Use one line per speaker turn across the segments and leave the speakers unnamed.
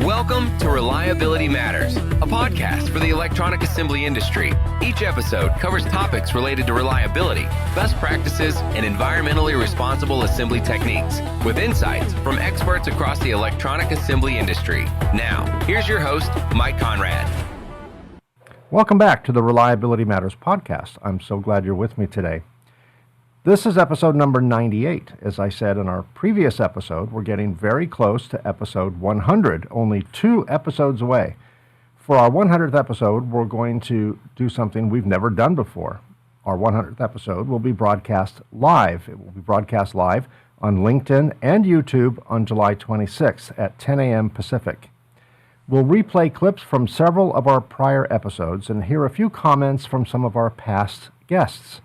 Welcome to Reliability Matters, a podcast for the electronic assembly industry. Each episode covers topics related to reliability, best practices, and environmentally responsible assembly techniques, with insights from experts across the electronic assembly industry. Now, here's your host, Mike Konrad.
Welcome back to the Reliability Matters podcast. I'm so glad you're with me today. This is episode number 98. As I said in our previous episode, we're getting very close to episode 100, only 2 episodes away. For our 100th episode, we're going to do something we've never done before. Our 100th episode will be broadcast live. It will be broadcast live on LinkedIn and YouTube on July 26th at 10 a.m. Pacific. We'll replay clips from several of our prior episodes and hear a few comments from some of our past guests.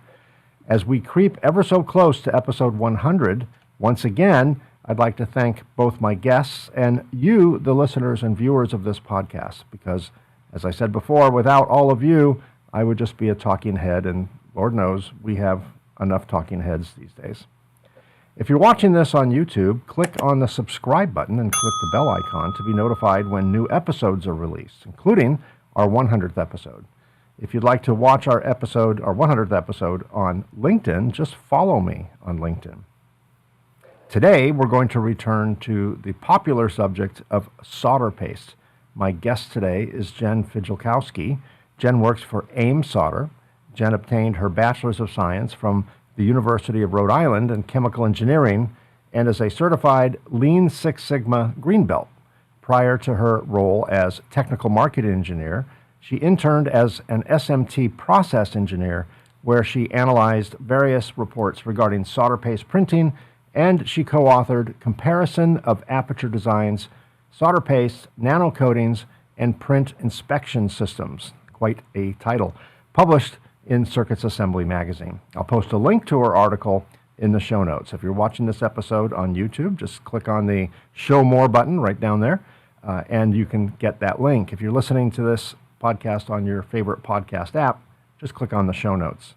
As we creep ever so close to episode 100, once again, I'd like to thank both my guests and you, the listeners and viewers of this podcast, because, as I said before, without all of you, I would just be a talking head, and Lord knows we have enough talking heads these days. If you're watching this on YouTube, click on the subscribe button and click the bell icon to be notified when new episodes are released, including our 100th episode. If you'd like to watch our 100th episode on LinkedIn, just follow me on LinkedIn. Today, we're going to return to the popular subject of solder paste. My guest today is Jen Fijalkowski. Jen works for AIM Solder. Jen obtained her Bachelor's of Science from the University of Rhode Island in Chemical Engineering and is a certified Lean Six Sigma Green Belt. Prior to her role as Technical Marketing Engineer, she interned as an SMT process engineer where she analyzed various reports regarding solder paste printing, and she co-authored Comparison of Aperture Designs, Solder Paste, Nano Coatings, and Print Inspection Systems. Quite a title. Published in Circuits Assembly magazine. I'll post a link to her article in the show notes. If you're watching this episode on YouTube, just click on the Show More button right down there, and you can get that link. If you're listening to this podcast on your favorite podcast app, just click on the show notes.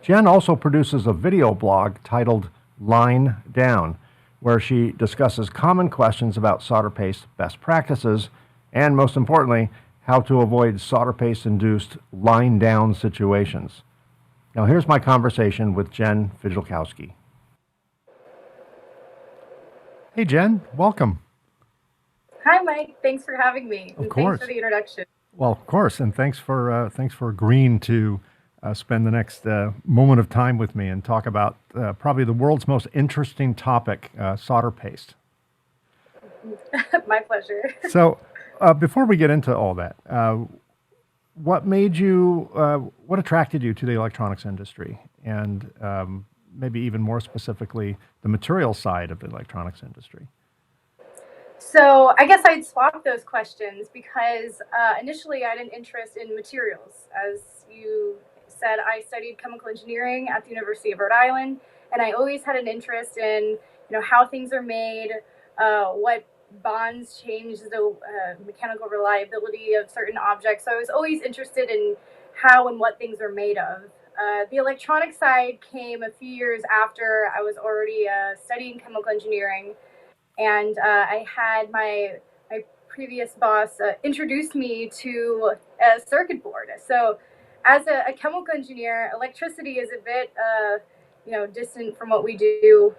Jen also produces a video blog titled Line Down, where she discusses common questions about solder paste best practices and, most importantly, how to avoid solder paste-induced line down situations. Now here's my conversation with Jen Fijalkowski. Hey Jen, welcome.
Hi Mike, thanks for having me.
Of course.
Thanks for the introduction.
Well, of course, and thanks for agreeing to spend the next moment of time with me and talk about probably the world's most interesting topic, solder paste.
My pleasure.
So, before we get into all that, what attracted you to the electronics industry, and maybe even more specifically, the material side of the electronics industry?
So I guess I'd swap those questions because initially I had an interest in materials. As you said, I studied chemical engineering at the University of Rhode Island, and I always had an interest in how things are made, what bonds change the mechanical reliability of certain objects. So I was always interested in how and what things are made of. The electronic side came a few years after I was already studying chemical engineering. And I had my previous boss introduce me to a circuit board. So as a chemical engineer, electricity is a bit, distant from what we do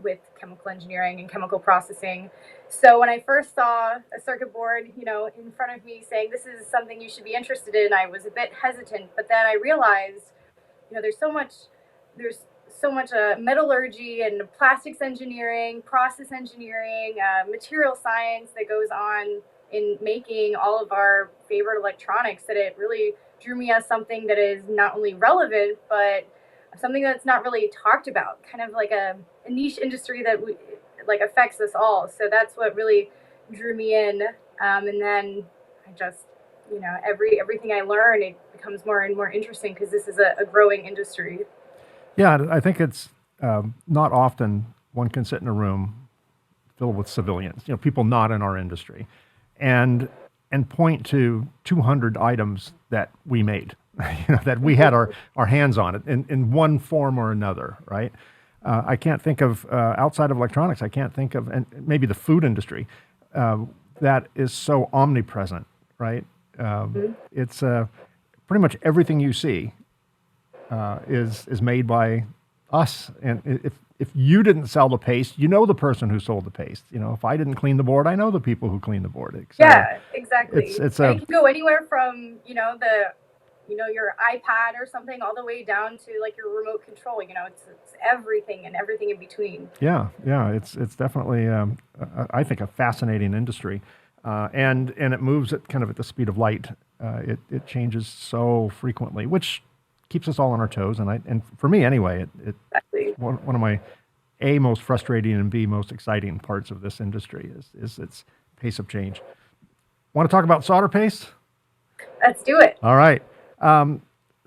with chemical engineering and chemical processing. So when I first saw a circuit board, in front of me saying, this is something you should be interested in, I was a bit hesitant. But then I realized, there's so much metallurgy and plastics engineering, process engineering, material science that goes on in making all of our favorite electronics that it really drew me as something that is not only relevant, but something that's not really talked about, kind of like a niche industry that affects us all. So that's what really drew me in. And then I just, everything I learn, it becomes more and more interesting because this is a growing industry.
Yeah, I think it's not often one can sit in a room filled with civilians, people not in our industry, and point to 200 items that we made, that we had our hands on it in one form or another, right? I can't think of, outside of electronics, I can't think of, and maybe the food industry, that is so omnipresent, right? It's pretty much everything you see is made by us. And if you didn't sell the paste, you know the person who sold the paste. If I didn't clean the board, I know the people who clean the board.
Yeah, exactly.
It's
and it can go anywhere from your iPad or something all the way down to like your remote control. It's everything and everything in between.
Yeah. It's definitely I think a fascinating industry, and it moves at kind of at the speed of light. It changes so frequently, which keeps us all on our toes. And for me anyway,
Exactly.
one of my A, most frustrating, and B, most exciting parts of this industry is its pace of change. Want to talk about solder paste?
Let's do it.
All right.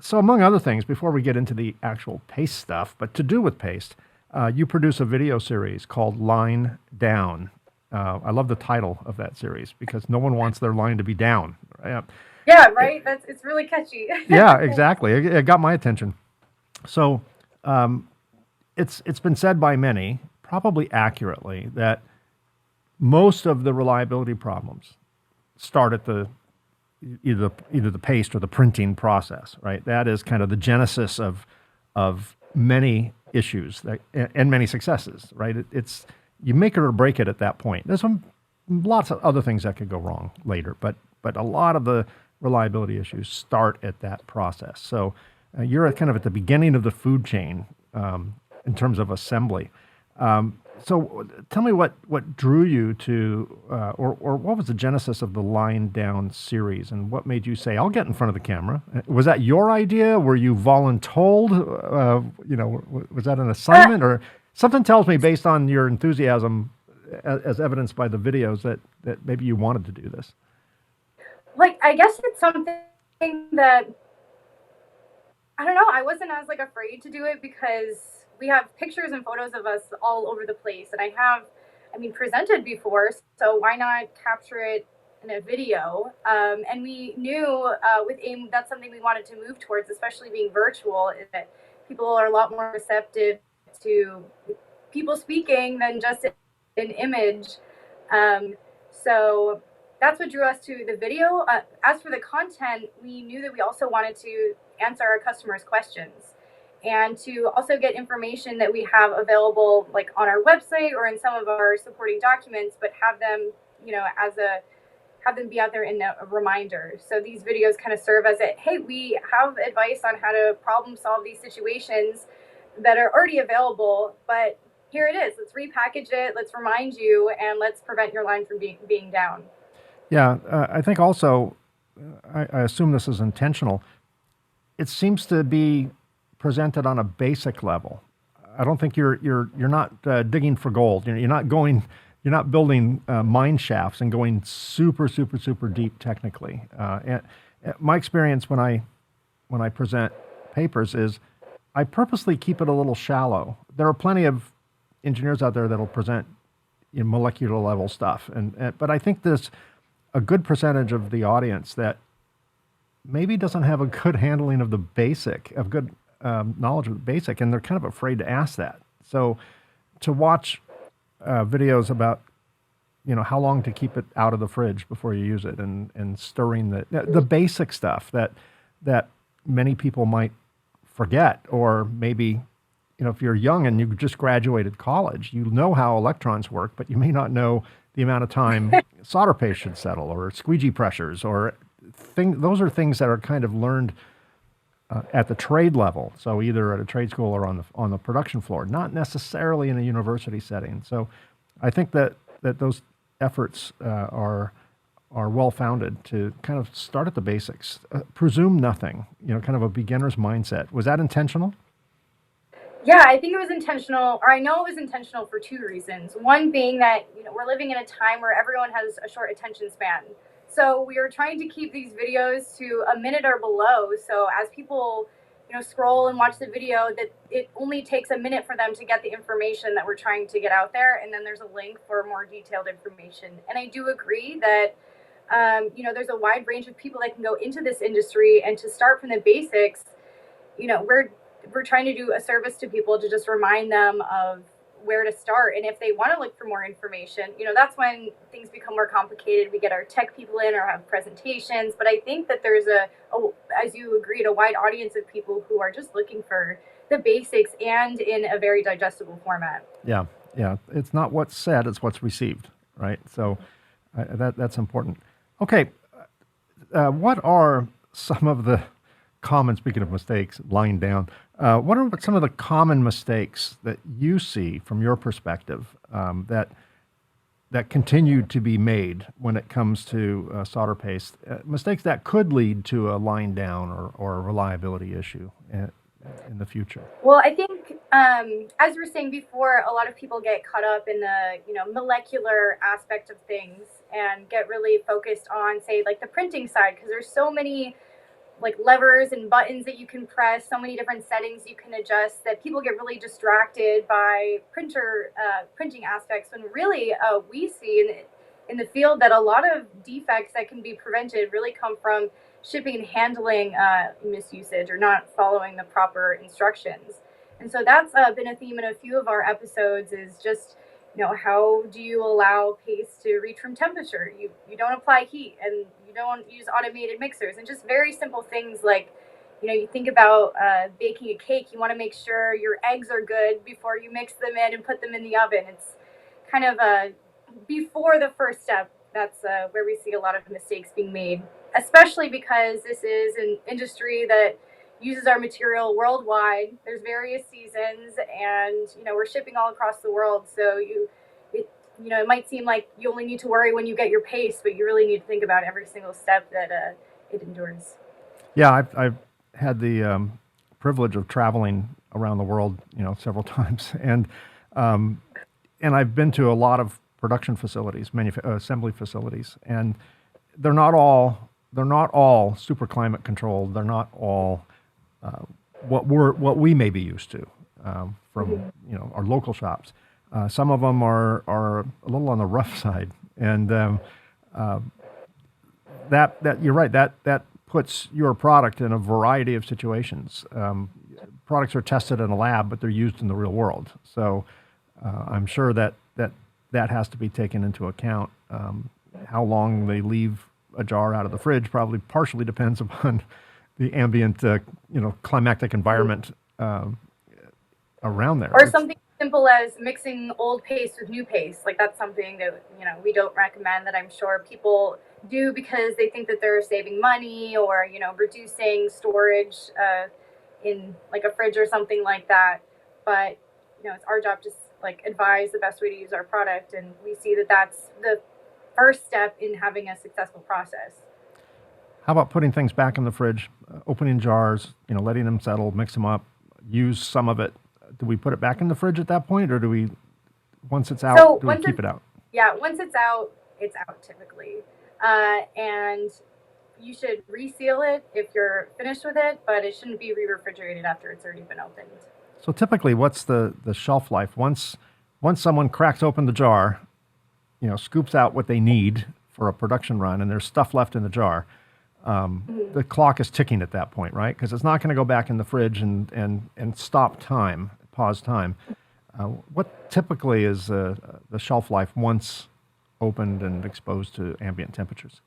So among other things, before we get into the actual paste stuff, but to do with paste, you produce a video series called Line Down. I love the title of that series because no one wants their line to be down.
Yeah, right? It's really catchy.
Yeah, exactly. It got my attention. So it's been said by many, probably accurately, that most of the reliability problems start at either the paste or the printing process, right? That is kind of the genesis of many issues and many successes, right? It's you make it or break it at that point. There's lots of other things that could go wrong later, but a lot of the reliability issues start at that process. So you're kind of at the beginning of the food chain in terms of assembly. So tell me what drew you to, or what was the genesis of the Line Down series, and what made you say, I'll get in front of the camera? Was that your idea? Were you voluntold? Was that an assignment? Or something tells me, based on your enthusiasm, as evidenced by the videos, that maybe you wanted to do this.
Like, I guess it's something that, I don't know, I wasn't as afraid to do it because we have pictures and photos of us all over the place, and I presented before, so why not capture it in a video? And we knew with AIM that's something we wanted to move towards, especially being virtual, is that people are a lot more receptive to people speaking than just an image. So that's what drew us to the video. As for the content, we knew that we also wanted to answer our customers' questions, and to also get information that we have available on our website or in some of our supporting documents, but have them, have them be out there in a reminder. So these videos kind of serve as hey, we have advice on how to problem solve these situations that are already available, but here it is. Let's repackage it, let's remind you, and let's prevent your line from being down.
Yeah, I think also, I assume this is intentional. It seems to be presented on a basic level. I don't think you're not digging for gold. You're not building mine shafts and going super deep technically. And my experience when I present papers is I purposely keep it a little shallow. There are plenty of engineers out there that'll present molecular level stuff, but I think there's a good percentage of the audience that maybe doesn't have a good handling of the basic, of good knowledge of the basic, and they're kind of afraid to ask that. So to watch videos about how long to keep it out of the fridge before you use it, and stirring the basic stuff that many people might forget, or maybe if you're young and you just graduated college, you know how electrons work, but you may not know the amount of time solder paste should settle, or squeegee pressures, or those are things that are kind of learned at the trade level. So either at a trade school or on the production floor, not necessarily in a university setting. So I think that those efforts are well founded to kind of start at the basics, presume nothing, kind of a beginner's mindset. Was that intentional?
Yeah, I think it was intentional, or I know it was intentional for two reasons. One being that, we're living in a time where everyone has a short attention span. So we are trying to keep these videos to a minute or below. So as people, scroll and watch the video, that it only takes a minute for them to get the information that we're trying to get out there. And then there's a link for more detailed information. And I do agree that, there's a wide range of people that can go into this industry, and to start from the basics, we're trying to do a service to people to just remind them of where to start. And if they want to look for more information, that's when things become more complicated. We get our tech people in or have presentations. But I think that there's as you agreed, a wide audience of people who are just looking for the basics and in a very digestible format.
Yeah. It's not what's said, it's what's received, right? So that's important. Okay. What are some of the common, speaking of mistakes, lying down, what are some of the common mistakes that you see from your perspective that continue to be made when it comes to solder paste? Mistakes that could lead to a line down or a reliability issue in the future?
Well, I think, as we were saying before, a lot of people get caught up in the molecular aspect of things and get really focused on, say, like the printing side, because there's so many like levers and buttons that you can press, so many different settings you can adjust, that people get really distracted by printing aspects, when really we see in the field that a lot of defects that can be prevented really come from shipping and handling misusage or not following the proper instructions. And so that's been a theme in a few of our episodes, is just how do you allow paste to reach room temperature? You don't apply heat, and you don't use automated mixers, and just very simple things like, you think about baking a cake. You want to make sure your eggs are good before you mix them in and put them in the oven. It's kind of before the first step. That's where we see a lot of mistakes being made, especially because this is an industry that uses our material worldwide. There's various seasons, and we're shipping all across the world. So it might seem like you only need to worry when you get your paste, but you really need to think about every single step that it endures.
Yeah, I've had the privilege of traveling around the world, several times, and I've been to a lot of production facilities, assembly facilities, and they're not all super climate controlled. They're not all what we may be used to from our local shops. Some of them are a little on the rough side, and that you're right. That puts your product in a variety of situations. Products are tested in a lab, but they're used in the real world. So I'm sure that has to be taken into account. How long they leave a jar out of the fridge probably partially depends upon the ambient, climactic environment around there.
Or something simple as mixing old paste with new paste. Like, that's something that, we don't recommend, that I'm sure people do because they think that they're saving money or, reducing storage in like a fridge or something like that. But, it's our job to advise the best way to use our product. And we see that that's the first step in having a successful process.
How about putting things back in the fridge, opening jars, letting them settle, mix them up, use some of it? Do we put it back in the fridge at that point, or do we, once it's out, we keep it out?
Yeah, once it's out typically. And you should reseal it if you're finished with it, but it shouldn't be re-refrigerated after it's already been opened.
So typically, what's the shelf life? Once someone cracks open the jar, scoops out what they need for a production run, and there's stuff left in the jar, the clock is ticking at that point, right? Because it's not going to go back in the fridge and stop time, pause time. What typically is the shelf life once opened and exposed to ambient temperatures?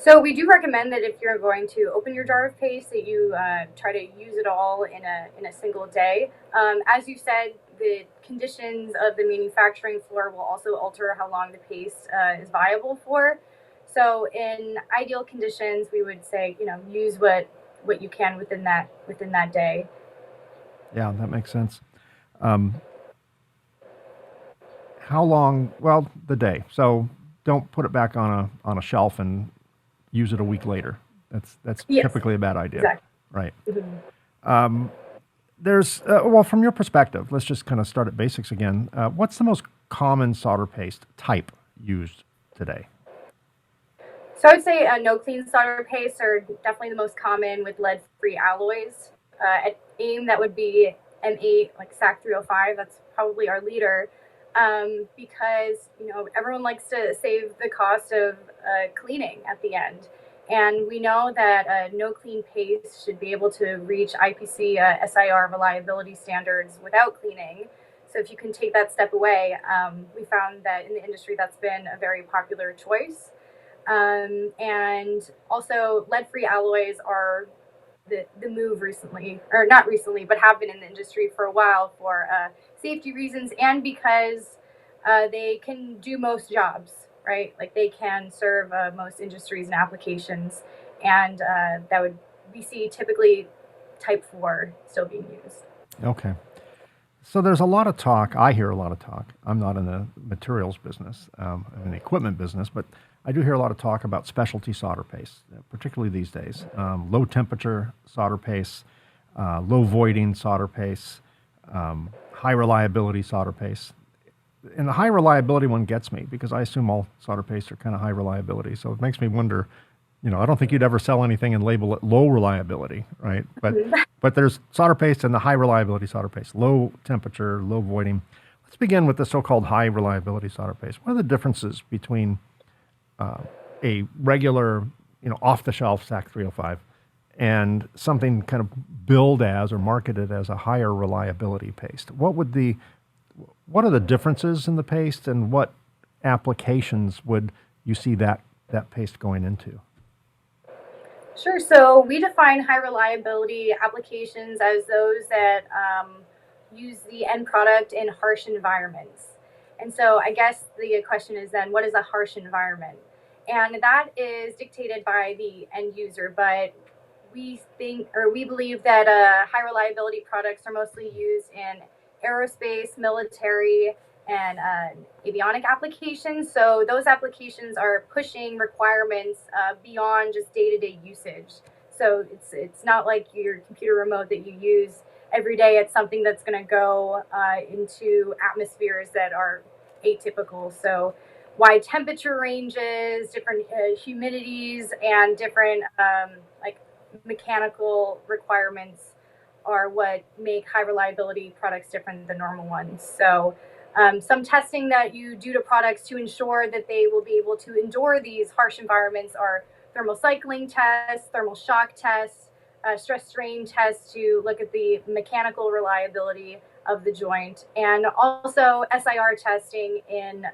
So we do recommend that if you're going to open your jar of paste, that you try to use it all in a single day. As you said, the conditions of the manufacturing floor will also alter how long the paste is viable for. So in ideal conditions, we would say, use what you can within that day.
Yeah, that makes sense. How long? Well, the day. So don't put it back on a shelf and use it a week later. That's
Yes,
typically a bad idea.
Exactly.
Right.
Mm-hmm.
There's from your perspective, let's just kind of start at basics again. What's the most common solder paste type used today?
So I would say no clean solder pastes are definitely the most common, with lead-free alloys. At AIM, that would be M8, like SAC 305. That's probably our leader, because everyone likes to save the cost of cleaning at the end, and we know that no clean paste should be able to reach IPC SIR reliability standards without cleaning. So if you can take that step away, we found that in the industry that's been a very popular choice. And also, lead-free alloys are the move recently, or not recently, but have been in the industry for a while for safety reasons and because they can do most jobs, right? Like they can serve most industries and applications, and that would we see typically Type 4 still being used.
Okay. So there's a lot of talk. I hear a lot of talk. I'm not in the materials business. I'm in the equipment business, but I do hear a lot of talk about specialty solder paste, particularly these days. Low temperature solder paste, low voiding solder paste, high reliability solder paste. And the high reliability one gets me because I assume all solder pastes are kind of high reliability. So it makes me wonder, I don't think you'd ever sell anything and label it low reliability, right? But there's solder paste and the high reliability solder paste, low temperature, low voiding. Let's begin with the so-called high reliability solder paste. What are the differences between a regular, off-the-shelf SAC 305 and something kind of billed as or marketed as a higher reliability paste? What are the differences in the paste, and what applications would you see that paste going into?
Sure. So we define high reliability applications as those that use the end product in harsh environments. And so I guess the question is then, what is a harsh environment? And that is dictated by the end user. But we believe that high reliability products are mostly used in aerospace, military, and avionic applications. So those applications are pushing requirements beyond just day-to-day usage. So it's not like your computer remote that you use every day. It's something that's going to go into atmospheres that are atypical. So wide temperature ranges, different humidities, and different like mechanical requirements are what make high reliability products different than normal ones. So some testing that you do to products to ensure that they will be able to endure these harsh environments are thermal cycling tests, thermal shock tests, stress strain tests to look at the mechanical reliability of the joint, and also SIR testing in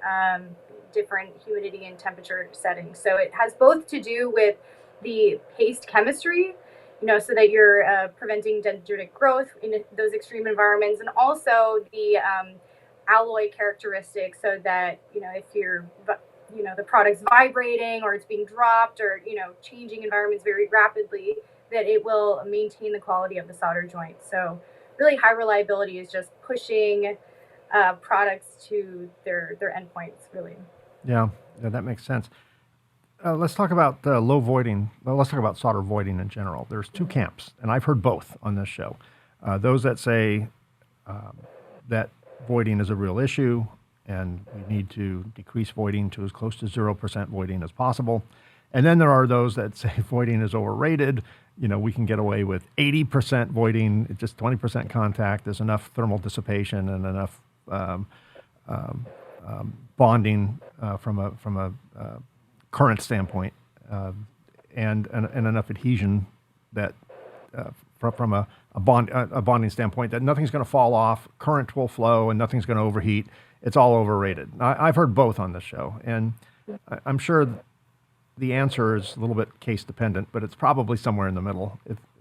different humidity and temperature settings. So it has both to do with the paste chemistry, so that you're preventing dendritic growth in those extreme environments, and also the alloy characteristics, so that if the product's vibrating or it's being dropped or changing environments very rapidly, that it will maintain the quality of the solder joint. So really, high reliability is just pushing products to their endpoints, really.
Yeah, that makes sense. Let's talk about low voiding. Well, let's talk about solder voiding in general. There's two camps, and I've heard both on this show. Those that say that voiding is a real issue, and we need to decrease voiding to as close to 0% voiding as possible. And then there are those that say voiding is overrated. We can get away with 80% voiding, just 20% contact. There's enough thermal dissipation and enough bonding from a current standpoint, and enough adhesion that from a bonding standpoint that nothing's going to fall off, current will flow, and nothing's going to overheat. It's all overrated. I've heard both on this show, and I'm sure the answer is a little bit case dependent, but it's probably somewhere in the middle.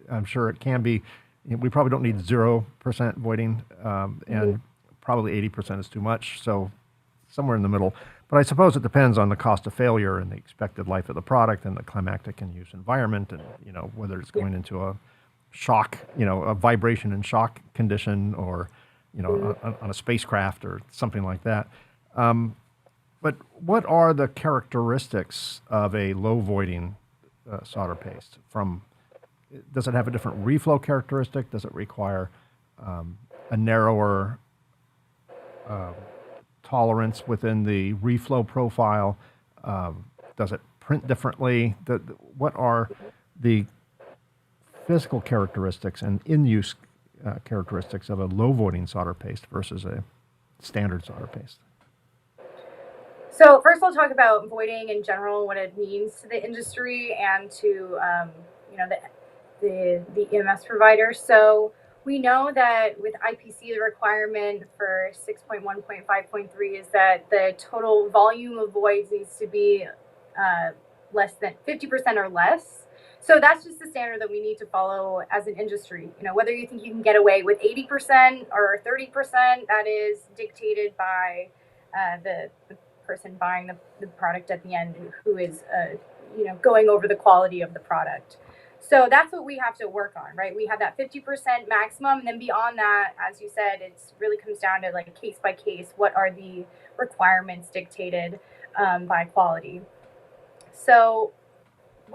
I'm sure it can be. We probably don't need 0% voiding, and probably 80% is too much. So somewhere in the middle. But I suppose it depends on the cost of failure and the expected life of the product and the climactic and use environment, and whether it's going into a shock, a vibration and shock condition, or on a spacecraft or something like that. But what are the characteristics of a low voiding solder paste? Does it have a different reflow characteristic? Does it require a narrower tolerance within the reflow profile? Does it print differently? What are the physical characteristics and in-use characteristics of a low voiding solder paste versus a standard solder paste?
So first, I'll talk about voiding in general, what it means to the industry and to the EMS provider. So We know that with IPC, the requirement for 6.1.5.3 is that the total volume of voids needs to be less than 50% or less. So that's just the standard that we need to follow as an industry. Whether you think you can get away with 80% or 30%, that is dictated by the person buying the product at the end, who is going over the quality of the product. So that's what we have to work on, right? We have that 50% maximum, and then beyond that, as you said, it really comes down to like case by case. What are the requirements dictated by quality? So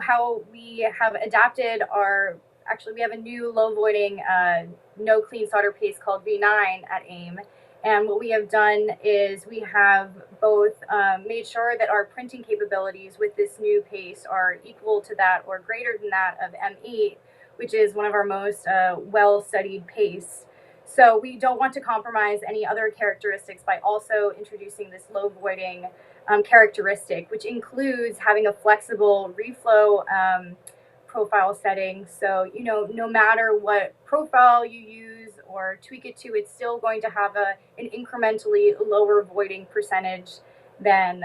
how we have adapted we have a new low voiding, no clean solder paste called V9 at AIM. And what we have done is we have both made sure that our printing capabilities with this new paste are equal to that or greater than that of M8, which is one of our most well-studied pastes. So we don't want to compromise any other characteristics by also introducing this low voiding characteristic, which includes having a flexible reflow profile setting. So, no matter what profile you use or tweak it to, it's still going to have an incrementally lower voiding percentage than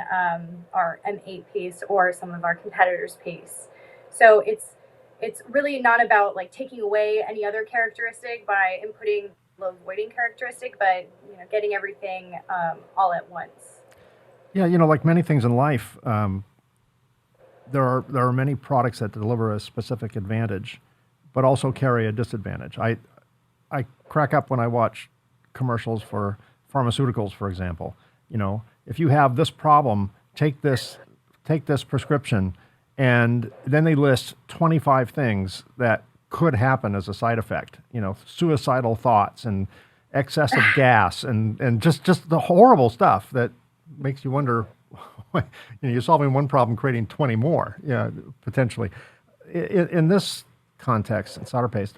our M8 paste or some of our competitors' pastes. So it's really not about like taking away any other characteristic by inputting low voiding characteristic, but getting everything all at once.
Yeah, like many things in life, there are many products that deliver a specific advantage, but also carry a disadvantage. I crack up when I watch commercials for pharmaceuticals, for example. If you have this problem, take this prescription, and then they list 25 things that could happen as a side effect. Suicidal thoughts and excessive gas and just the horrible stuff that makes you wonder. You're solving one problem, creating 20 more, potentially. In this context, in solder paste,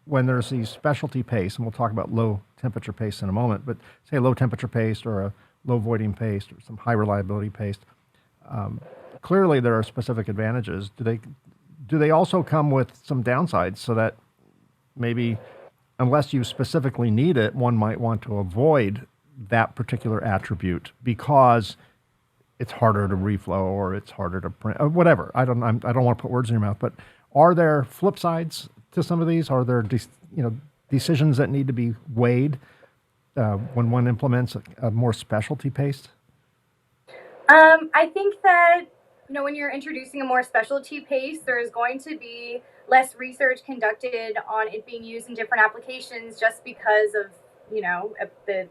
when there's these specialty pastes, and we'll talk about low temperature paste in a moment, but say a low temperature paste or a low voiding paste or some high reliability paste, clearly there are specific advantages. Do they also come with some downsides, so that maybe unless you specifically need it, one might want to avoid that particular attribute because it's harder to reflow or it's harder to print, or whatever. I don't want to put words in your mouth, but are there flip sides to some of these? Are there decisions that need to be weighed when one implements a more specialty paste?
I think that when you're introducing a more specialty paste, there's going to be less research conducted on it being used in different applications just because of the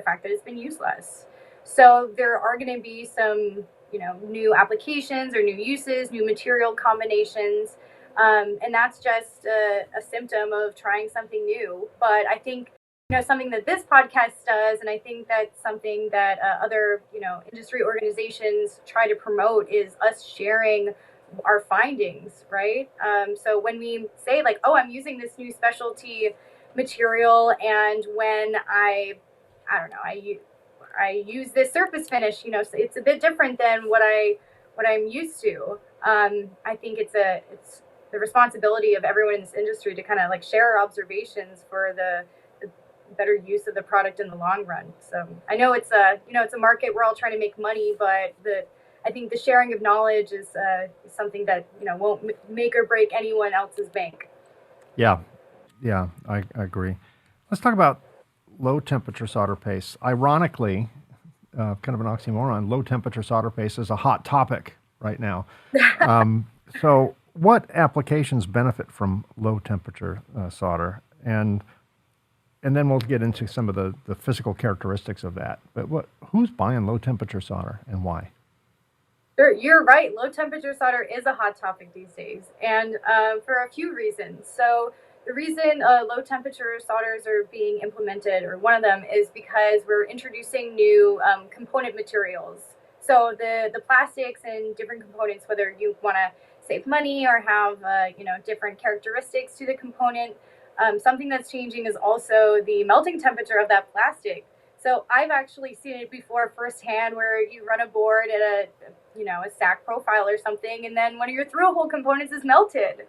fact that it's been used less. So there are going to be some, new applications or new uses, new material combinations, and that's just a symptom of trying something new. But I think, something that this podcast does, and I think that's something that other, industry organizations try to promote, is us sharing our findings, right? So when we say like, oh, I'm using this new specialty material, and when I use this surface finish, so it's a bit different than what I'm used to. I think it's the responsibility of everyone in this industry to kind of like share our observations for the better use of the product in the long run. So I know it's a market, we're all trying to make money, but I think the sharing of knowledge is something that won't make or break anyone else's bank.
Yeah, I agree. Let's talk about low temperature solder paste. Ironically, kind of an oxymoron, low temperature solder paste is a hot topic right now. So what applications benefit from low temperature solder? And then we'll get into some of the physical characteristics of that. But who's buying low temperature solder and why?
Sure, you're right. Low temperature solder is a hot topic these days, and for a few reasons. So the reason low temperature solders are being implemented, or one of them, is because we're introducing new component materials. So the plastics and different components, whether you want to save money or have different characteristics to the component, something that's changing is also the melting temperature of that plastic. So I've actually seen it before firsthand, where you run a board at a stack profile or something, and then one of your through hole components is melted.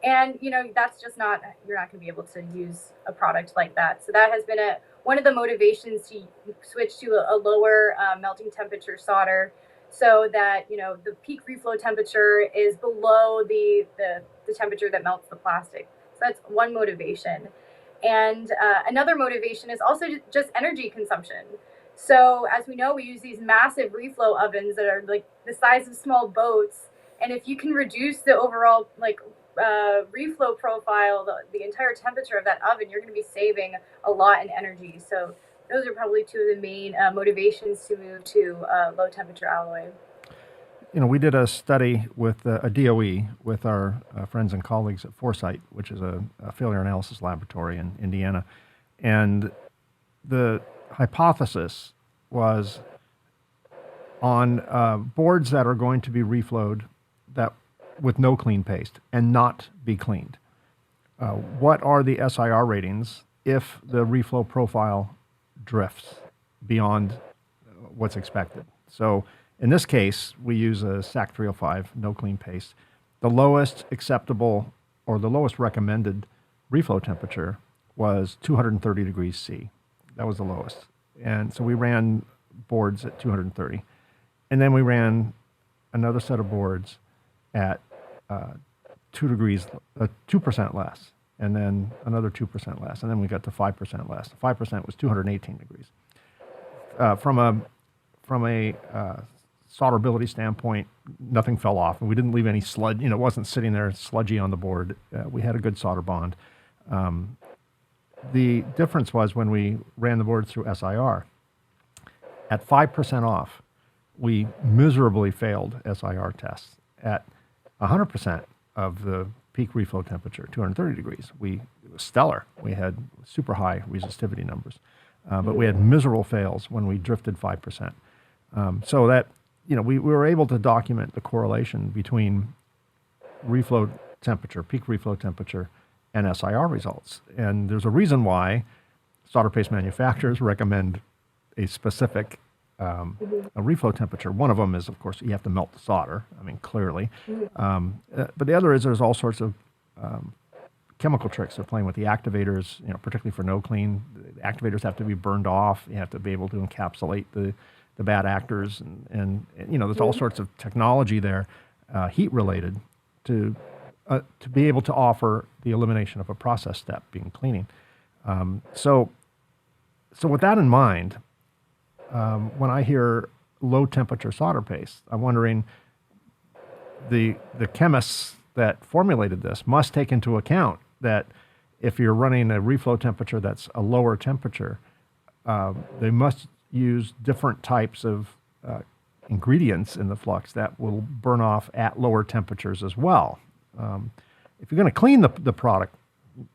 And, that's just not, you're not going to be able to use a product like that. So that has been one of the motivations to switch to a lower melting temperature solder, so that, the peak reflow temperature is below the temperature that melts the plastic. So that's one motivation. And another motivation is also just energy consumption. So as we know, we use these massive reflow ovens that are like the size of small boats. And if you can reduce the overall reflow profile, the entire temperature of that oven, you're going to be saving a lot in energy. So those are probably two of the main motivations to move to low temperature alloy.
We did a study with a DOE with our friends and colleagues at Foresight, which is a failure analysis laboratory in Indiana. And the hypothesis was on boards that are going to be reflowed that with no clean paste and not be cleaned. What are the SIR ratings if the reflow profile drifts beyond what's expected? So in this case, we use a SAC 305, no clean paste. The lowest acceptable or the lowest recommended reflow temperature was 230 degrees C. That was the lowest. And so we ran boards at 230. And then we ran another set of boards at 2% less, and then another 2% less, and then we got to 5% less. 5% was 218 degrees. From a solderability standpoint, nothing fell off, and we didn't leave any sludge. It wasn't sitting there sludgy on the board. We had a good solder bond. The difference was when we ran the boards through SIR. At 5% off, we miserably failed SIR tests. At 100% of the peak reflow temperature, 230 degrees, it was stellar. We had super high resistivity numbers, but we had miserable fails when we drifted 5%. So that, we were able to document the correlation between reflow temperature, peak reflow temperature, and SIR results. And there's a reason why solder paste manufacturers recommend a specific a reflow temperature. One of them is, of course, you have to melt the solder. Clearly. But the other is there's all sorts of chemical tricks they're playing with the activators, particularly for no clean. The activators have to be burned off. You have to be able to encapsulate the bad actors. And there's all sorts of technology there, heat related, to be able to offer the elimination of a process step, being cleaning. So with that in mind, when I hear low temperature solder paste, I'm wondering the chemists that formulated this must take into account that if you're running a reflow temperature that's a lower temperature, they must use different types of ingredients in the flux that will burn off at lower temperatures as well. If you're going to clean the product,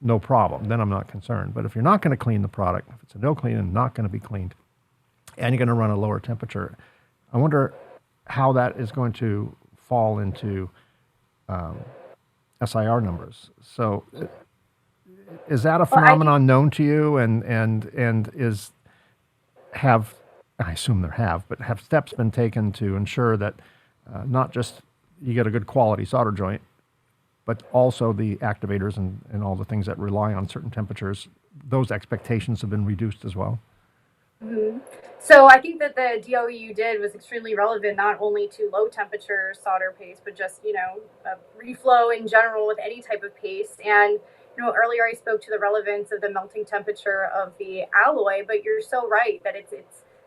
no problem, then I'm not concerned. But if you're not going to clean the product, if it's a no clean and not going to be cleaned, and you're going to run a lower temperature, I wonder how that is going to fall into SIR numbers. So is that a phenomenon known to you, and I assume there have steps been taken to ensure that not just you get a good quality solder joint, but also the activators and all the things that rely on certain temperatures, those expectations have been reduced as well?
Mm-hmm. So I think that the DOE you did was extremely relevant, not only to low temperature solder paste, but just, reflow in general with any type of paste. And, earlier I spoke to the relevance of the melting temperature of the alloy, but you're so right that it's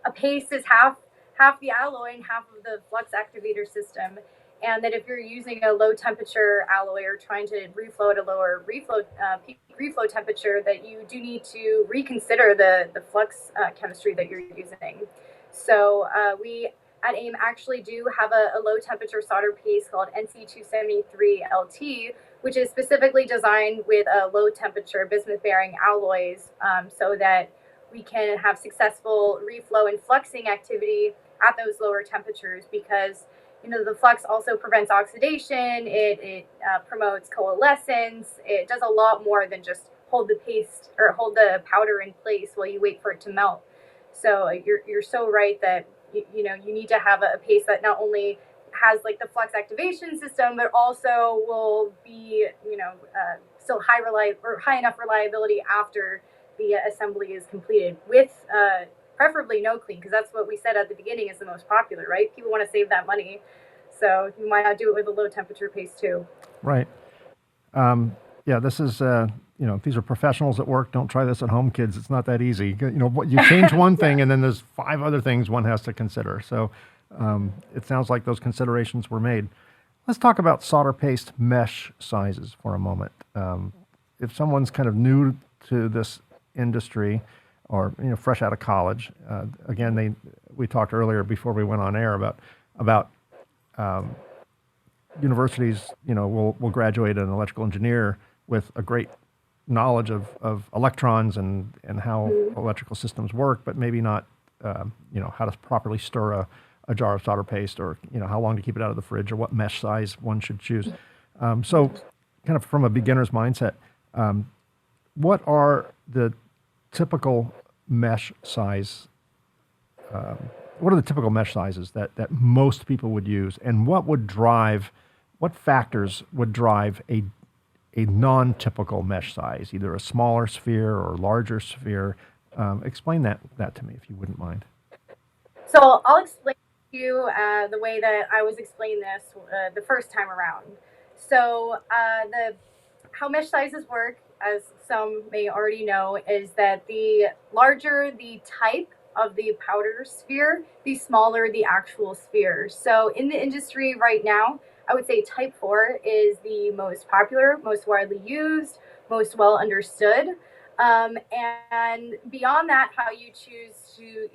a paste is half the alloy and half of the flux activator system. And that if you're using a low temperature alloy or trying to reflow at a lower peak reflow temperature, that you do need to reconsider the flux chemistry that you're using. So we at AIM actually do have a low temperature solder paste called NC273LT, which is specifically designed with a low temperature bismuth bearing alloys, so that we can have successful reflow and fluxing activity at those lower temperatures, because the flux also prevents oxidation. It promotes coalescence. It does a lot more than just hold the paste or hold the powder in place while you wait for it to melt. So you're so right that you need to have a paste that not only has like the flux activation system, but also will be, still high enough reliability after the assembly is completed with preferably no clean, because that's what we said at the beginning is the most popular, right? People want to save that money. So you might not do it with a low temperature paste too.
Right. Yeah, this is, these are professionals at work. Don't try this at home, kids. It's not that easy. You change one thing and then there's 5 other things one has to consider. So it sounds like those considerations were made. Let's talk about solder paste mesh sizes for a moment. If someone's kind of new to this industry or, fresh out of college, again, we talked earlier before we went on air about universities, will graduate an electrical engineer with a great knowledge of electrons and how electrical systems work, but maybe not, how to properly stir a jar of solder paste, or, how long to keep it out of the fridge, or what mesh size one should choose. So kind of from a beginner's mindset, what are the typical mesh size, what are the typical mesh sizes that most people would use, and what factors would drive a non-typical mesh size, either a smaller sphere or larger sphere? Explain that to me, if you wouldn't mind.
So I'll explain to you the way that I was explained this the first time around. So how mesh sizes work, as some may already know, is that the larger the type of the powder sphere, the smaller the actual sphere. So in the industry right now, I would say type 4 is the most popular, most widely used, most well understood. And beyond that, how you choose to,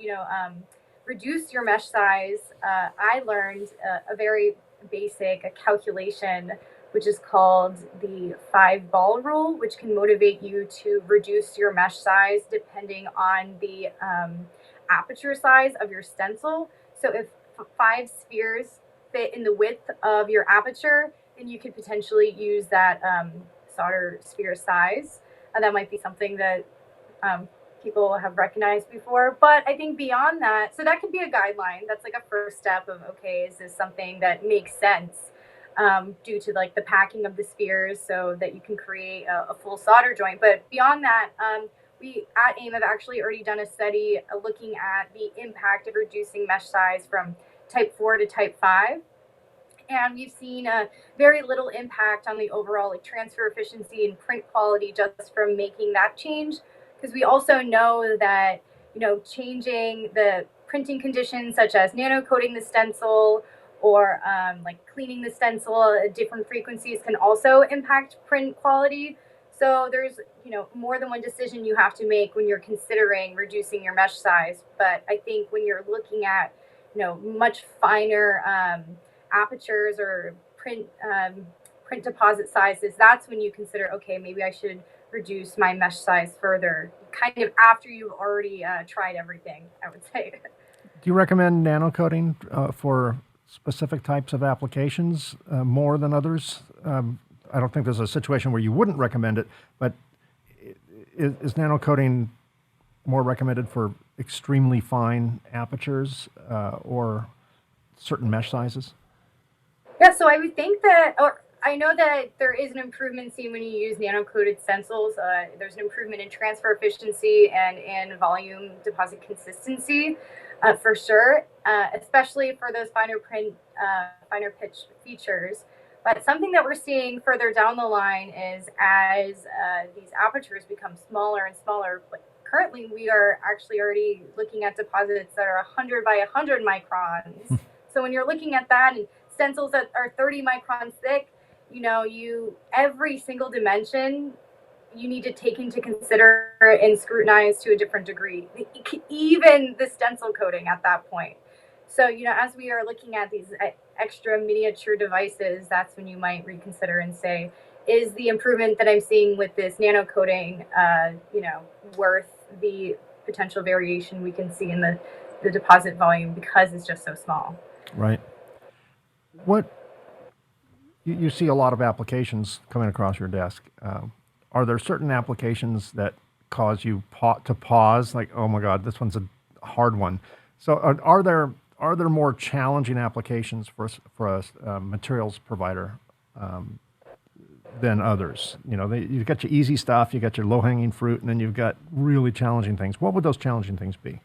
reduce your mesh size, I learned a very basic calculation, which is called the 5-ball rule, which can motivate you to reduce your mesh size depending on the aperture size of your stencil. So if 5 spheres fit in the width of your aperture, then you could potentially use that solder sphere size. And that might be something that people have recognized before. But I think beyond that, so that could be a guideline. That's like a first step of, okay, is this something that makes sense due to like the packing of the spheres so that you can create a full solder joint. But beyond that, we at AIM have actually already done a study looking at the impact of reducing mesh size from type 4 to type 5. And we've seen a very little impact on the overall like transfer efficiency and print quality just from making that change. Because we also know that, changing the printing conditions such as nano coating the stencil or like cleaning the stencil at different frequencies can also impact print quality. So there's, more than one decision you have to make when you're considering reducing your mesh size. But I think when you're looking at, much finer apertures or print deposit sizes, that's when you consider, okay, maybe I should reduce my mesh size further, kind of after you've already tried everything, I would say.
Do you recommend nano coating for specific types of applications more than others? I don't think there's a situation where you wouldn't recommend it, but is nano coating more recommended for extremely fine apertures or certain mesh sizes?
Yeah, so I would think that, or I know that there is an improvement seen when you use nano-coated stencils. There's an improvement in transfer efficiency and in volume deposit consistency, for sure, especially for those finer pitch features. But something that we're seeing further down the line is as these apertures become smaller and smaller. Like currently, we are actually already looking at deposits that are 100 by 100 microns. So when you're looking at that and stencils that are 30 microns thick, every single dimension you need to take into consider and scrutinize to a different degree, even the stencil coating at that point. So, as we are looking at these extra miniature devices, that's when you might reconsider and say, is the improvement that I'm seeing with this nano coating, worth the potential variation we can see in the deposit volume because it's just so small?
Right. You see a lot of applications coming across your desk. Are there certain applications that cause you to pause, like, oh my God, this one's a hard one? So are are there more challenging applications for a materials provider than others? You know, you've got your easy stuff, you got your low-hanging fruit, and then you've got really challenging things. What would those challenging things be?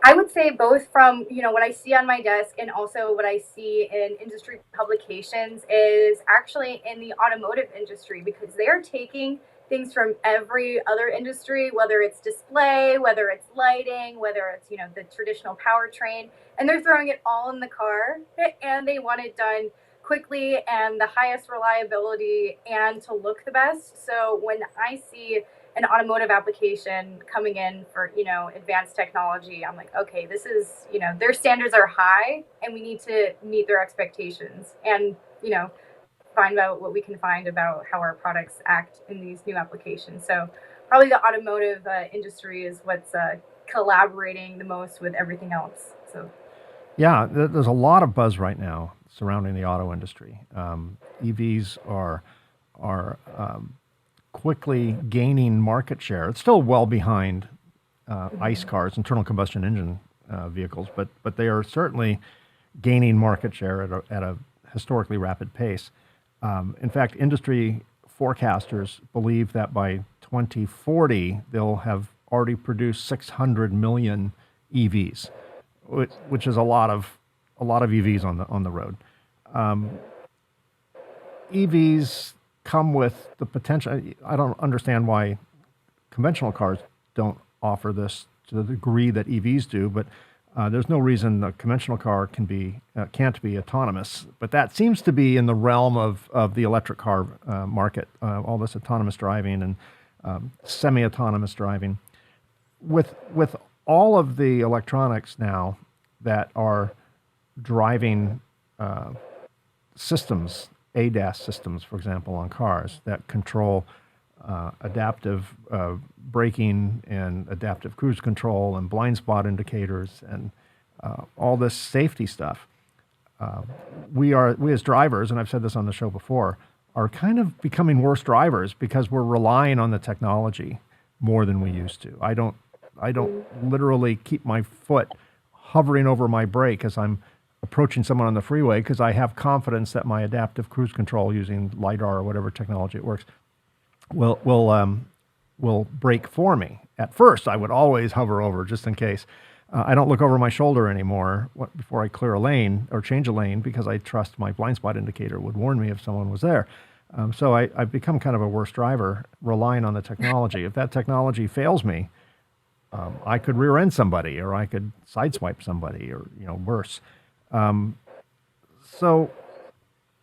I would say both from, what I see on my desk and also what I see in industry publications is actually in the automotive industry, because they're taking things from every other industry, whether it's display, whether it's lighting, whether it's, the traditional powertrain, and they're throwing it all in the car, and they want it done quickly and the highest reliability and to look the best. So when I see an automotive application coming in for, advanced technology, I'm like, okay, this is, their standards are high and we need to meet their expectations and, find out what we can find about how our products act in these new applications. So probably the automotive industry is what's collaborating the most with everything else. So
yeah, there's a lot of buzz right now surrounding the auto industry. EVs are quickly gaining market share. It's still well behind ICE cars, internal combustion engine vehicles, but they are certainly gaining market share at a historically rapid pace. In fact, industry forecasters believe that by 2040 they'll have already produced 600 million EVs, which is a lot of EVs on the road. EVs come with the potential. I don't understand why conventional cars don't offer this to the degree that EVs do, but there's no reason the conventional car can't be autonomous. But that seems to be in the realm of the electric car market, all this autonomous driving and semi-autonomous driving. With all of the electronics now that are driving systems, ADAS systems, for example, on cars that control adaptive braking and adaptive cruise control and blind spot indicators and all this safety stuff. We as drivers, and I've said this on the show before, are kind of becoming worse drivers because we're relying on the technology more than we used to. I don't literally keep my foot hovering over my brake as I'm approaching someone on the freeway because I have confidence that my adaptive cruise control using LiDAR or whatever technology it works will brake for me. At first, I would always hover over just in case. I don't look over my shoulder anymore before I clear a lane or change a lane because I trust my blind spot indicator would warn me if someone was there. So I've become kind of a worse driver relying on the technology. If that technology fails me, I could rear end somebody or I could sideswipe somebody or worse. So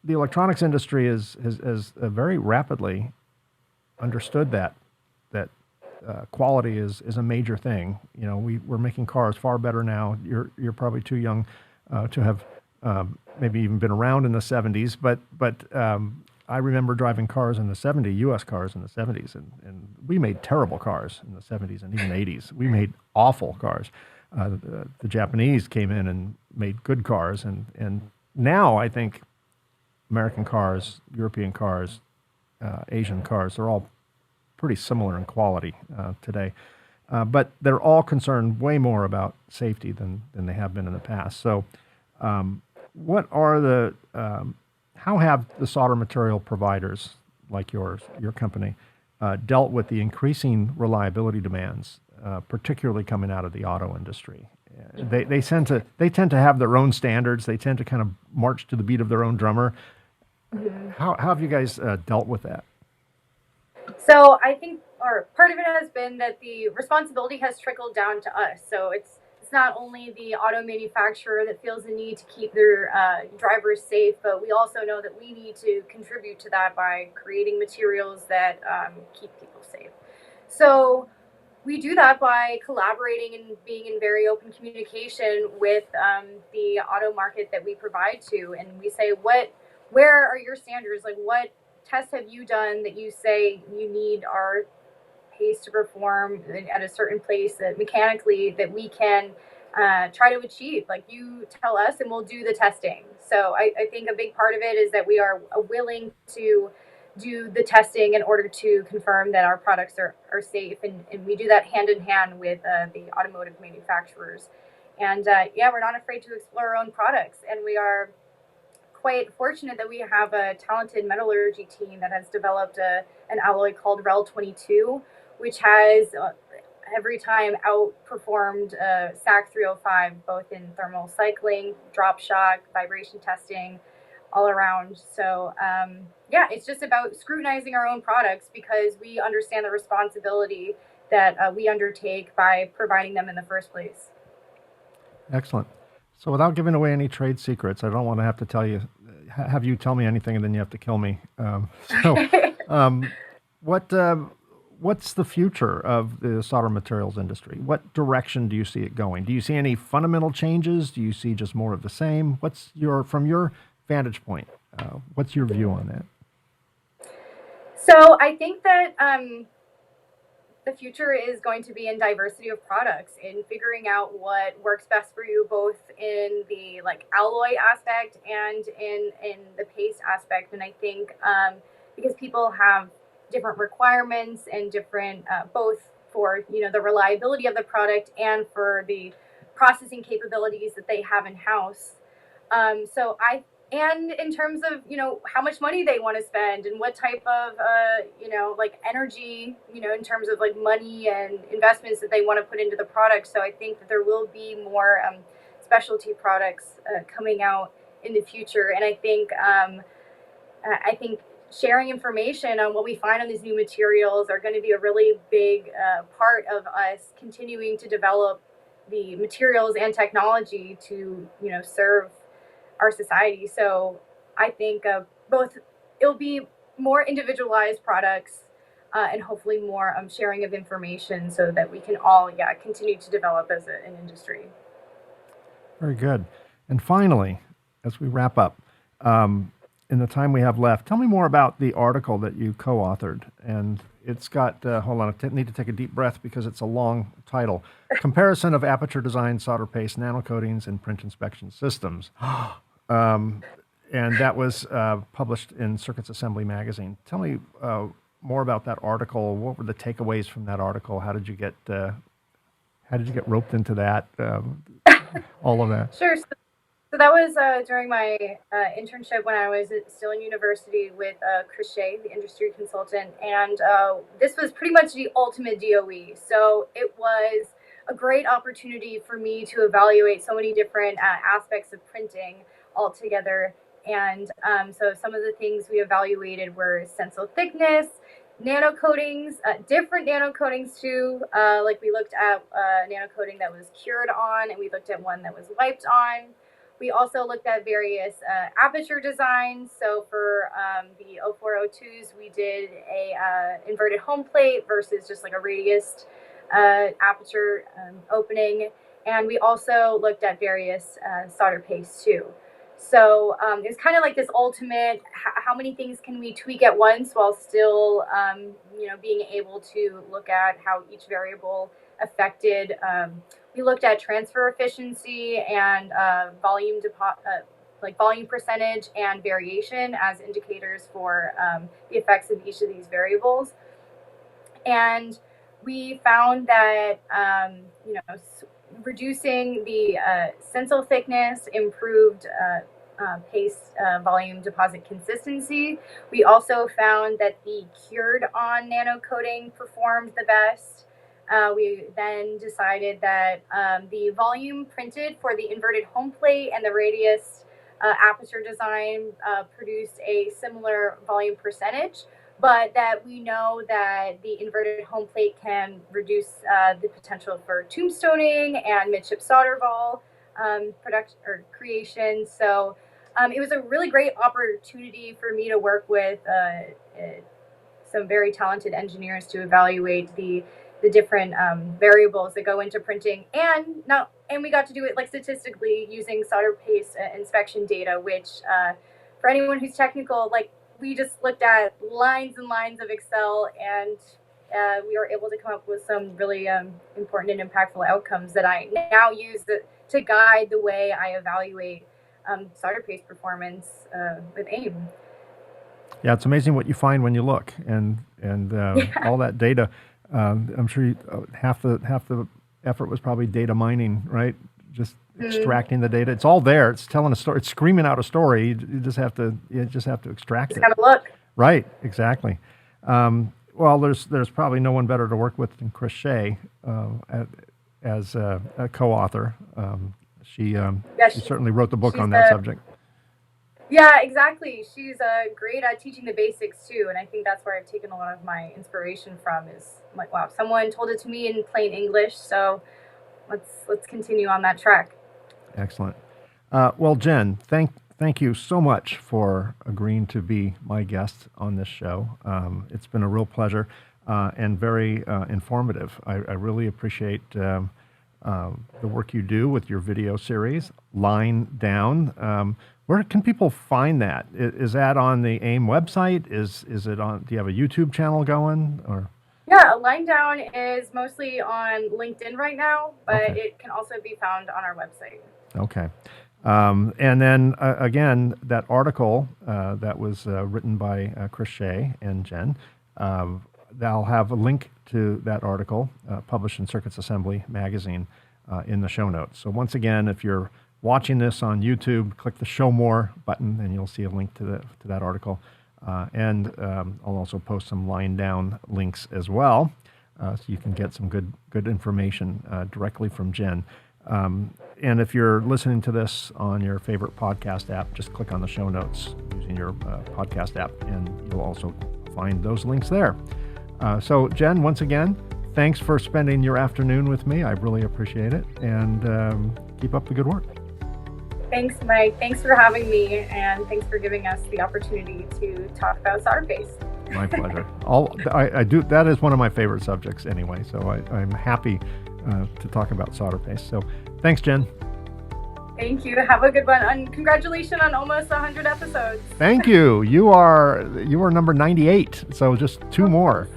the electronics industry has very rapidly understood that quality is a major thing. We're making cars far better now. You're probably too young to have maybe even been around in the 70s, but I remember driving cars in the 70s, U.S. cars in the 70s, and we made terrible cars in the 70s and even 80s. We made awful cars. The Japanese came in and made good cars, and now I think American cars, European cars, Asian cars, they're all pretty similar in quality today. But they're all concerned way more about safety than they have been in the past. So what are how have the solder material providers like your company dealt with the increasing reliability demands, particularly coming out of the auto industry? They tend to have their own standards. They tend to kind of march to the beat of their own drummer. How have you guys dealt with that?
So I think, or part of it has been that the responsibility has trickled down to us. So it's not only the auto manufacturer that feels the need to keep their drivers safe, but we also know that we need to contribute to that by creating materials that keep people safe. So we do that by collaborating and being in very open communication with the auto market that we provide to, and we say, where are your standards? Like, what tests have you done that you say you need our pace to perform at a certain place that mechanically that we can try to achieve? Like, you tell us and we'll do the testing. So I think a big part of it is that we are willing to do the testing in order to confirm that our products are safe, and we do that hand in hand with the automotive manufacturers. And we're not afraid to explore our own products. And we are quite fortunate that we have a talented metallurgy team that has developed an alloy called Rel 22, which has every time outperformed SAC 305, both in thermal cycling, drop shock, vibration testing, all around. So it's just about scrutinizing our own products because we understand the responsibility that we undertake by providing them in the first place.
Excellent. So without giving away any trade secrets, I don't want to have to have you tell me anything and then you have to kill me. What's the future of the solder materials industry? What direction do you see it going? Do you see any fundamental changes? Do you see just more of the same? From your vantage point, what's your view on that?
So I think that the future is going to be in diversity of products, in figuring out what works best for you, both in the alloy aspect and in the paste aspect. And I think because people have different requirements and different both for the reliability of the product and for the processing capabilities that they have in house. And in terms of, how much money they want to spend and what type of, energy, in terms of money and investments that they want to put into the product. So I think that there will be more specialty products coming out in the future. And I think sharing information on what we find on these new materials are going to be a really big part of us continuing to develop the materials and technology to, serve our society. So I think both it'll be more individualized products and hopefully more sharing of information so that we can all continue to develop as an industry.
Very good. And finally, as we wrap up, in the time we have left, tell me more about the article that you co-authored. And it's got, hold on, I need to take a deep breath because it's a long title. Comparison of Aperture Design Solder Paste Nanocoatings and Print Inspection Systems. And that was published in Circuits Assembly magazine. Tell me more about that article. What were the takeaways from that article? How did you get roped into that? All of that.
Sure. So that was during my internship when I was still in university with Chris Shea, the industry consultant. And this was pretty much the ultimate DOE. So it was a great opportunity for me to evaluate so many different aspects of printing all together. And so some of the things we evaluated were stencil thickness, nanocoatings, different nanocoatings too. We looked at nanocoating that was cured on, and we looked at one that was wiped on. We also looked at various aperture designs. So for the 0402s, we did a inverted home plate versus just a radiused aperture opening. And we also looked at various solder pastes too. So it's kind of this ultimate, how many things can we tweak at once while still, being able to look at how each variable affected. We looked at transfer efficiency and volume percentage and variation as indicators for the effects of each of these variables. And we found that, reducing the stencil thickness improved paste volume deposit consistency. We also found that the cured on nanocoating performed the best. We then decided that the volume printed for the inverted home plate and the radius aperture design produced a similar volume percentage, but that we know that the inverted home plate can reduce the potential for tombstoning and midship solder ball production or creation. So it was a really great opportunity for me to work with some very talented engineers to evaluate the different variables that go into printing, and we got to do it statistically using solder paste inspection data, which for anyone who's technical, we just looked at lines and lines of Excel, and we were able to come up with some really important and impactful outcomes that I now use to guide the way I evaluate solder paste performance with AIM.
Yeah, it's amazing what you find when you look, and all that data. I'm sure half the effort was probably data mining, right? just extracting the data. It's all there. It's telling a story. It's screaming out a story. You just have to extract it.
Just gotta look.
Right. Exactly. Well, there's probably no one better to work with than Chris Shea as a co-author. She certainly wrote the book on that subject.
Yeah, exactly. She's great at teaching the basics too, and I think that's where I've taken a lot of my inspiration from. Is I'm like, wow, someone told it to me in plain English, so let's continue on that track.
Excellent. Well, Jen, thank you so much for agreeing to be my guest on this show. It's been a real pleasure and very informative. I really appreciate the work you do with your video series, Line Down. Where can people find that? Is that on the AIM website? Is it on? Do you have a YouTube channel going? Or
yeah, Line Down is mostly on LinkedIn right now, but it can also be found on our website.
Okay. And then again, that article that was written by Chris Shea and Jen, I'll have a link to that article published in Circuits Assembly magazine in the show notes. So once again, if you're watching this on YouTube, click the Show More button, and you'll see a link to that article. And I'll also post some Line Down links as well, so you can get some good information directly from Jen. And if you're listening to this on your favorite podcast app, just click on the show notes using your podcast app, and you'll also find those links there. So Jen, once again, thanks for spending your afternoon with me. I really appreciate it, and keep up the good work.
Thanks, Mike. Thanks for having me, and thanks for giving us the opportunity to talk about solder paste.
My pleasure. I do. That is one of my favorite subjects anyway, so I'm happy to talk about solder paste. So thanks, Jen.
Thank you. Have a good one. And congratulations on almost 100 episodes.
Thank you. You are number 98, so just two more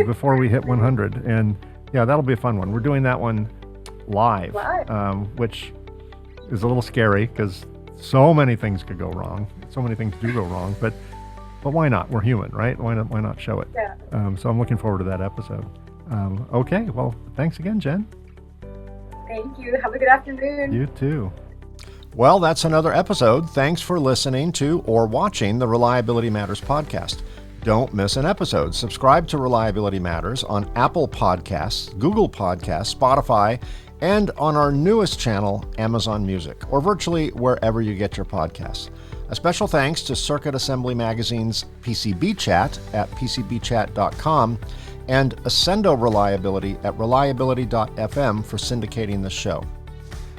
before we hit 100. And yeah, that'll be a fun one. We're doing that one live. Which is a little scary because so many things could go wrong. So many things do go wrong, but why not? We're human, right? Why not show it?
Yeah.
So I'm looking forward to that episode. Okay, well, thanks again, Jen.
Thank you. Have a good afternoon.
You too. Well, that's another episode. Thanks for listening to or watching the Reliability Matters podcast. Don't miss an episode. Subscribe to Reliability Matters on Apple Podcasts, Google Podcasts, Spotify, and on our newest channel, Amazon Music, or virtually wherever you get your podcasts. A special thanks to Circuit Assembly Magazine's PCB Chat at pcbchat.com and Ascendo Reliability at reliability.fm for syndicating the show.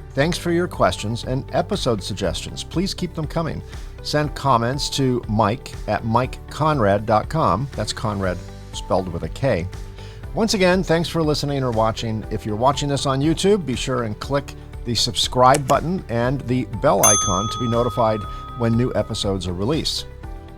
Thanks for your questions and episode suggestions. Please keep them coming. Send comments to Mike at mikekonrad.com. That's Konrad spelled with a K. Once again, thanks for listening or watching. If you're watching this on YouTube, be sure and click the subscribe button and the bell icon to be notified when new episodes are released.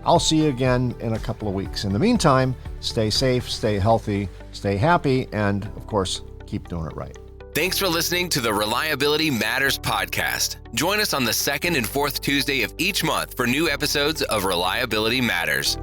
I'll see you again in a couple of weeks. In the meantime, stay safe, stay healthy, stay happy, and of course, keep doing it right.
Thanks for listening to the Reliability Matters podcast. Join us on the second and fourth Tuesday of each month for new episodes of Reliability Matters.